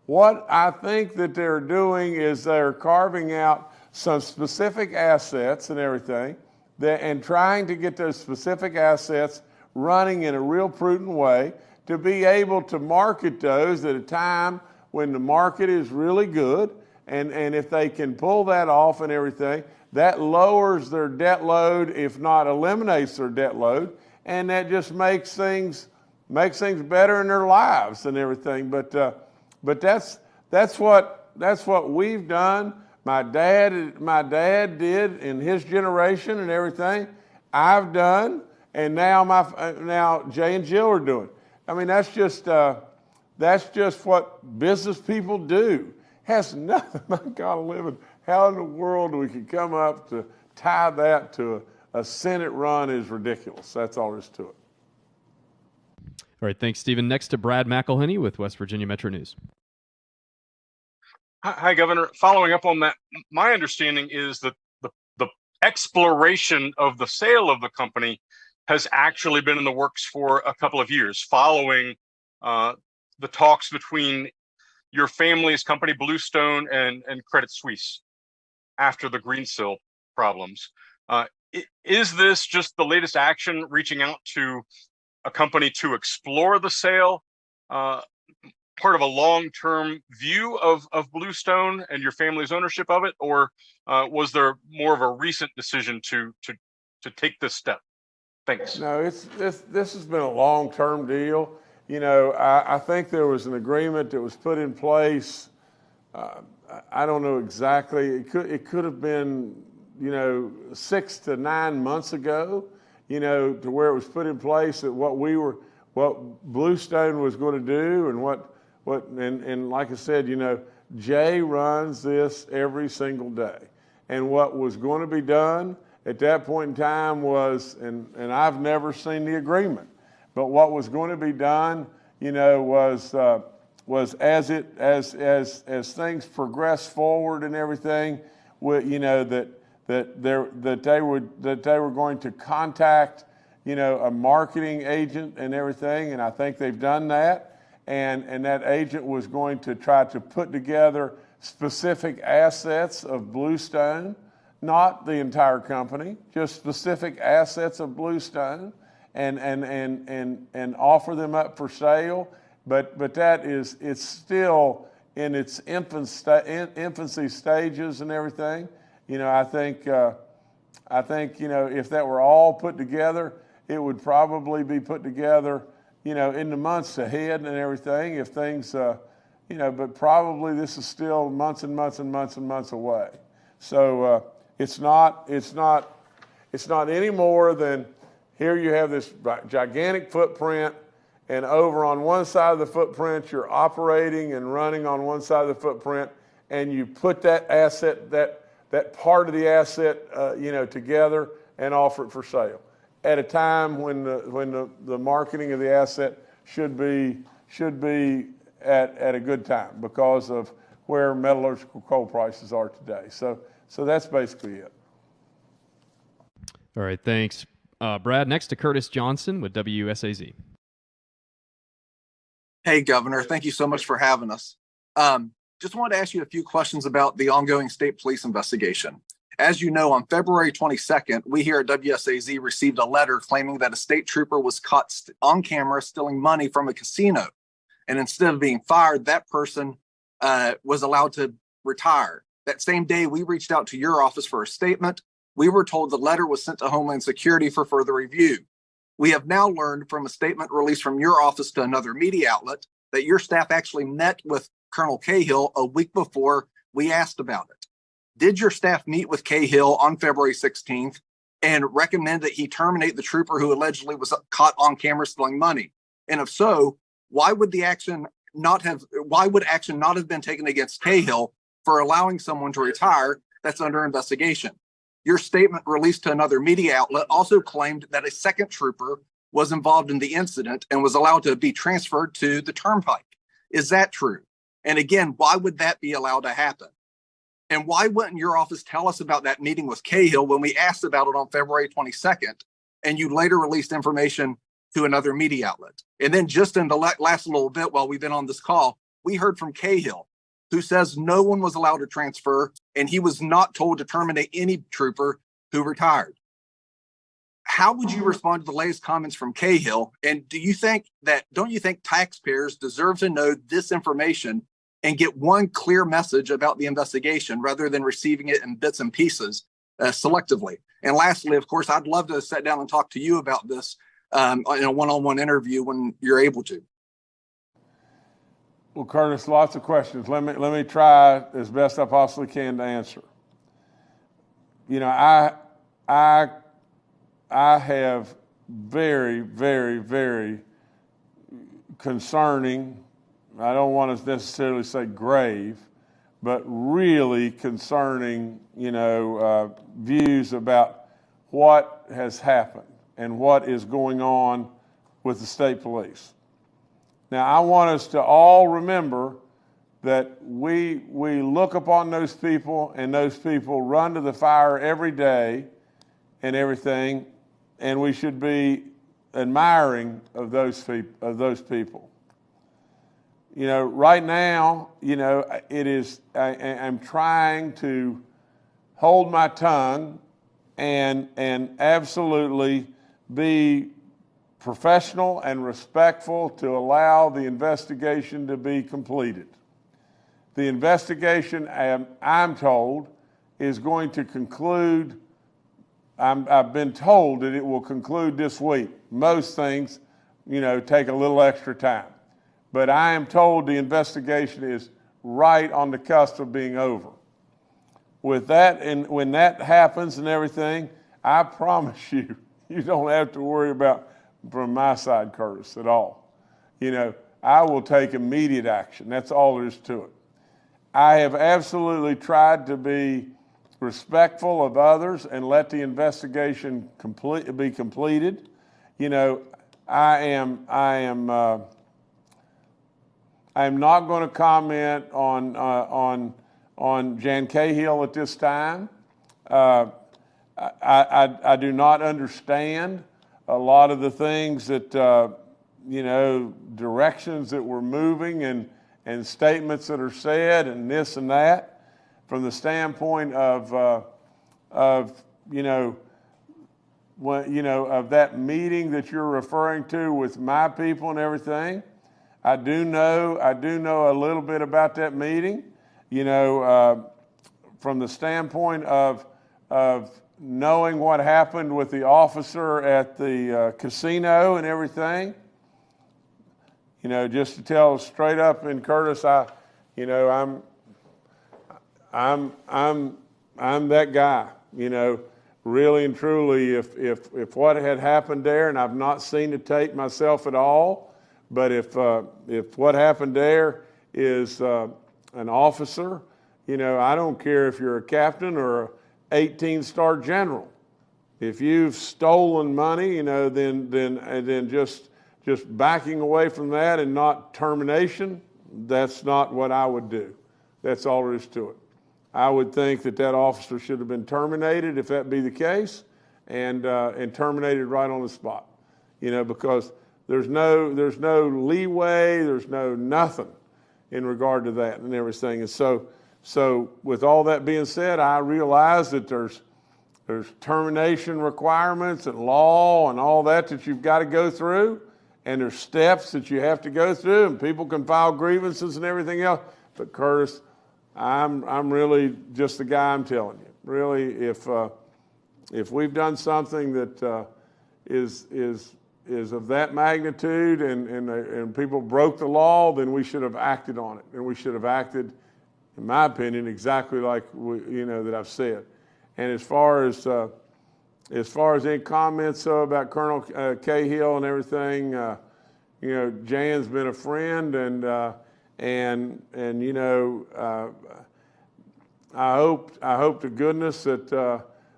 What I think that they're doing is they're carving out some specific assets and everything, and trying to get those specific assets running in a real prudent way, to be able to market those at a time when the market is really good. And if they can pull that off and everything, that lowers their debt load, if not eliminates their debt load. And that just makes things better in their lives and everything. But that's what we've done. My dad did in his generation and everything. I've done, and now Jay and Jill are doing. I mean, that's just what business people do. Has nothing, my God, living. How in the world we could come up to tie that to a Senate run is ridiculous. That's all there is to it. All right, thanks, Stephen. Next to Brad McElhenney with West Virginia Metro News. Hi, Governor. Following up on that, my understanding is that the exploration of the sale of the company has actually been in the works for a couple of years, following the talks between your family's company, Bluestone, and Credit Suisse after the Greensill problems. Is this just the latest action, reaching out to a company to explore the sale, part of a long-term view of Bluestone and your family's ownership of it, or was there more of a recent decision to take this step? Thanks. No, this has been a long-term deal. I think there was an agreement that was put in place. I don't know exactly. It could have been, 6 to 9 months ago, to where it was put in place that what Bluestone was going to do, and like I said, Jay runs this every single day, and what was going to be done at that point in time was, and I've never seen the agreement, but what was going to be done, was as things progress forward and everything, that they were going to contact, a marketing agent and everything, and I think they've done that, and that agent was going to try to put together specific assets of Bluestone. Not the entire company, just specific assets of Bluestone, and offer them up for sale. But it's still in its infancy stages and everything. I think if that were all put together, it would probably be put together in the months ahead and everything. If things but probably this is still months and months and months and months away. So. It's not any more than, here you have this gigantic footprint, and over on one side of the footprint you're operating and running on one side of the footprint, and you put that asset, that part of the asset together and offer it for sale at a time when the marketing of the asset should be at a good time because of where metallurgical coal prices are today. So that's basically it. All right, thanks. Brad, next to Curtis Johnson with WSAZ. Hey, Governor, thank you so much for having us. Just wanted to ask you a few questions about the ongoing state police investigation. As you know, on February 22nd, we here at WSAZ received a letter claiming that a state trooper was caught on camera stealing money from a casino. And instead of being fired, that person was allowed to retire. That same day, we reached out to your office for a statement. We were told the letter was sent to Homeland Security for further review. We have now learned from a statement released from your office to another media outlet that your staff actually met with Colonel Cahill a week before we asked about it. Did your staff meet with Cahill on February 16th and recommend that he terminate the trooper who allegedly was caught on camera stealing money? And if so, why would action not have been taken against Cahill for allowing someone to retire that's under investigation? Your statement released to another media outlet also claimed that a second trooper was involved in the incident and was allowed to be transferred to the turnpike. Is that true? And again, why would that be allowed to happen? And why wouldn't your office tell us about that meeting with Cahill when we asked about it on February 22nd, and you later released information to another media outlet? And then just in the last little bit while we've been on this call, we heard from Cahill, who says no one was allowed to transfer and he was not told to terminate any trooper who retired. How would you respond to the latest comments from Cahill? And don't you think taxpayers deserve to know this information and get one clear message about the investigation rather than receiving it in bits and pieces selectively? And lastly, of course, I'd love to sit down and talk to you about this in a one-on-one interview when you're able to. Well, Curtis, lots of questions. Let me try as best I possibly can to answer. You know, I have very, very, very concerning, I don't want to necessarily say grave, but really concerning, views about what has happened and what is going on with the state police. Now, I want us to all remember that we look upon those people, and those people run to the fire every day and everything, and we should be admiring of those people. You know, right now, I'm trying to hold my tongue and absolutely be professional and respectful to allow the investigation to be completed. The investigation, I'm told, is going to conclude. I've been told that it will conclude this week. Most things, take a little extra time. But I am told the investigation is right on the cusp of being over. With that, and when that happens and everything, I promise you, you don't have to worry about from my side, Curtis, at all. I will take immediate action. That's all there is to it. I have absolutely tried to be respectful of others and let the investigation be completed. I am not going to comment on Jan Cahill at this time. I do not understand a lot of the things that, directions that we're moving and statements that are said and this and that from the standpoint of that meeting that you're referring to with my people and everything. I do know a little bit about that meeting, from the standpoint of knowing what happened with the officer at the casino and everything. Just to tell straight up in Curtis, I'm that guy. Really and truly. If what had happened there, and I've not seen the tape myself at all, but if what happened there is an officer, I don't care if you're a captain or a 18-star general. If you've stolen money, then just backing away from that and not termination, that's not what I would do. That's all there is to it. I would think that that officer should have been terminated if that be the case, and terminated right on the spot. You know, because there's no leeway, there's no nothing in regard to that and everything. And so with all that being said, I realize that there's termination requirements and law and all that you've got to go through, and there's steps that you have to go through, and people can file grievances and everything else. But Curtis, I'm really just the guy I'm telling you. Really, if we've done something that is of that magnitude and people broke the law, then we should have acted on it, and we should have acted, in my opinion, exactly like that I've said. And as far as any comments about Colonel Cahill and everything, Jan's been a friend, and I hope to goodness that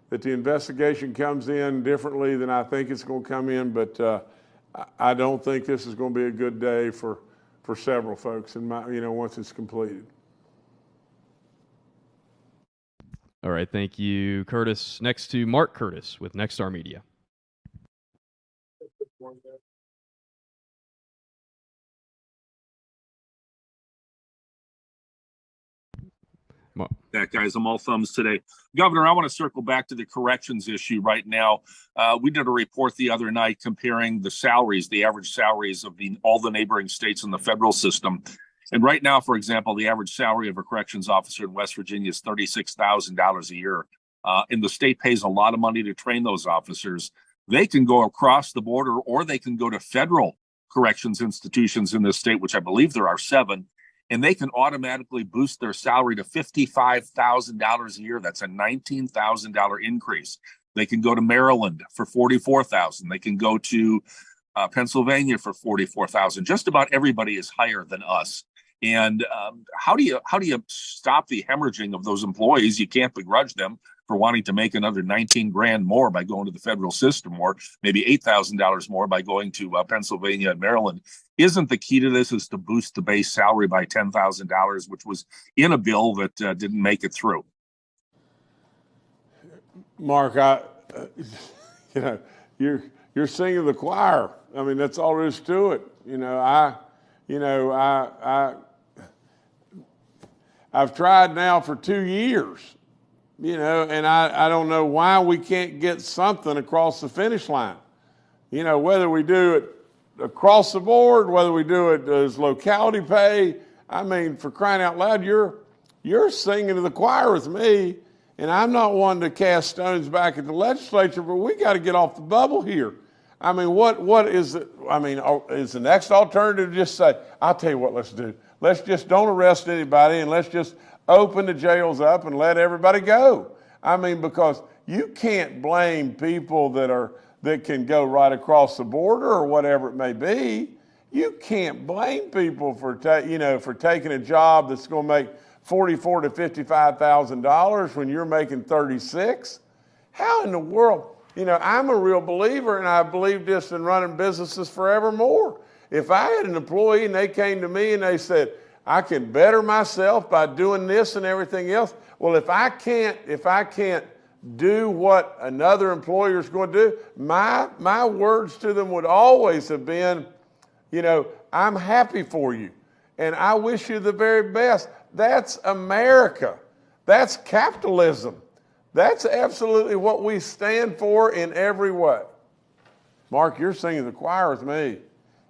the investigation comes in differently than I think it's going to come in, but I don't think this is going to be a good day for several folks once it's completed. All right, thank you, Curtis. Next to Mark Curtis with Nexstar Media. That guys, I'm all thumbs today. Governor, I want to circle back to the corrections issue right now. We did a report the other night comparing the salaries, the average salaries of all the neighboring states in the federal system. And right now, for example, the average salary of a corrections officer in West Virginia is $36,000 a year. And the state pays a lot of money to train those officers. They can go across the border, or they can go to federal corrections institutions in this state, which I believe there are 7. And they can automatically boost their salary to $55,000 a year. That's a $19,000 increase. They can go to Maryland for $44,000. They can go to Pennsylvania for $44,000. Just about everybody is higher than us. And how do you stop the hemorrhaging of those employees? You can't begrudge them for wanting to make another 19 grand more by going to the federal system, or maybe $8,000 more by going to Pennsylvania and Maryland. Isn't the key to this is to boost the base salary by $10,000, which was in a bill that didn't make it through? Mark, you're singing the choir. I mean, that's all there is to it. I've tried now for 2 years, and I don't know why we can't get something across the finish line. Whether we do it across the board, whether we do it as locality pay, I mean, for crying out loud, you're singing to the choir with me, and I'm not one to cast stones back at the legislature, but we got to get off the bubble here. I mean, what is it? I mean, is the next alternative just say, I'll tell you what let's do. Let's just don't arrest anybody, and let's just open the jails up and let everybody go. I mean, because you can't blame people that can go right across the border or whatever it may be. You can't blame people for taking a job that's going to make $44,000 to $55,000 when you're making $36,000. How in the world? I'm a real believer, and I've believed this in running businesses forevermore. If I had an employee and they came to me and they said, I can better myself by doing this and everything else. Well, if I can't do what another employer is going to do, my words to them would always have been, I'm happy for you, and I wish you the very best. That's America. That's capitalism. That's absolutely what we stand for in every way. Mark, you're singing the choir with me,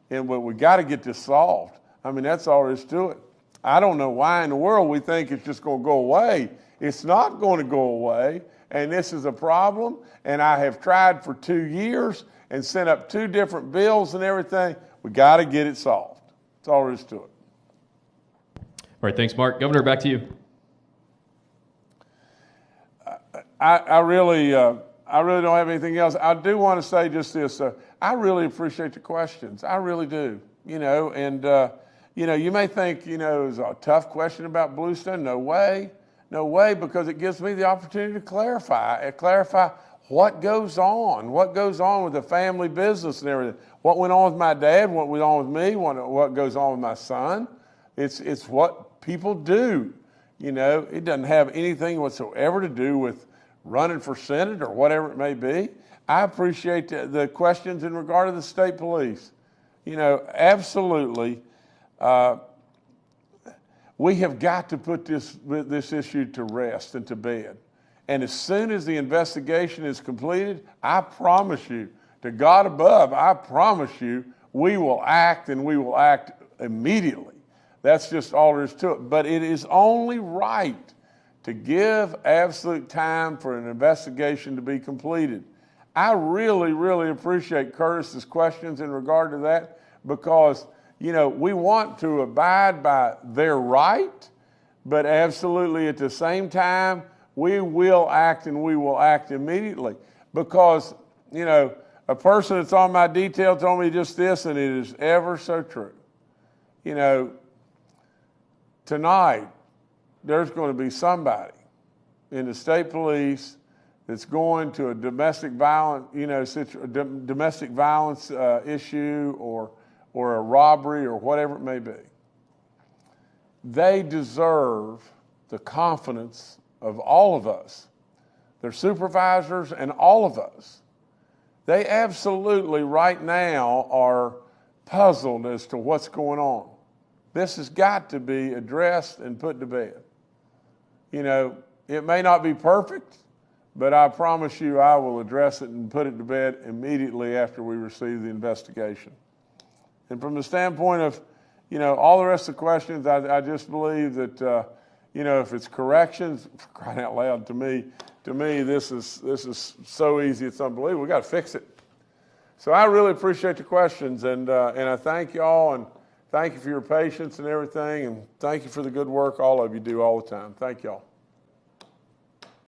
but we got to get this solved. I mean, that's all there is to it. I don't know why in the world we think it's just going to go away. It's not going to go away, and this is a problem, and I have tried for 2 years and sent up 2 different bills and everything. We got to get it solved. That's all there is to it. All right, thanks, Mark. Governor, back to you. I really don't have anything else. I do want to say just this. I really appreciate the questions. I really do. You may think, it was a tough question about Bluestone. No way, because it gives me the opportunity to clarify what goes on with the family business and everything. What went on with my dad, what went on with me, what goes on with my son. It's what people do. You know, it doesn't have anything whatsoever to do with running for Senate or whatever it may be. I appreciate the questions in regard to the state police. You know, absolutely. We have got to put this issue to rest and to bed. And as soon as the investigation is completed, I promise you, to God above, I promise you, we will act, and we will act immediately. That's just all there is to it. But it is only right to give absolute time for an investigation to be completed. I really, really appreciate Curtis's questions in regard to that, because, you know, we want to abide by their right, but absolutely at the same time, we will act, and we will act immediately. Because, you know, a person that's on my detail told me just this, and it is ever so true. You know, tonight, there's going to be somebody in the state police that's going to a domestic violence, domestic violence issue or a robbery or whatever it may be. They deserve the confidence of all of us, their supervisors and all of us. They absolutely right now are puzzled as to what's going on. This has got to be addressed and put to bed. You know, it may not be perfect, but I promise you I will address it and put it to bed immediately after we receive the investigation. And from the standpoint of, you know, all the rest of the questions, I just believe that, you know, if it's corrections, crying out loud, to me, this is so easy, it's unbelievable. We got to fix it. So I really appreciate the questions, and I thank y'all, and thank you for your patience and everything, and thank you for the good work all of you do all the time. Thank y'all.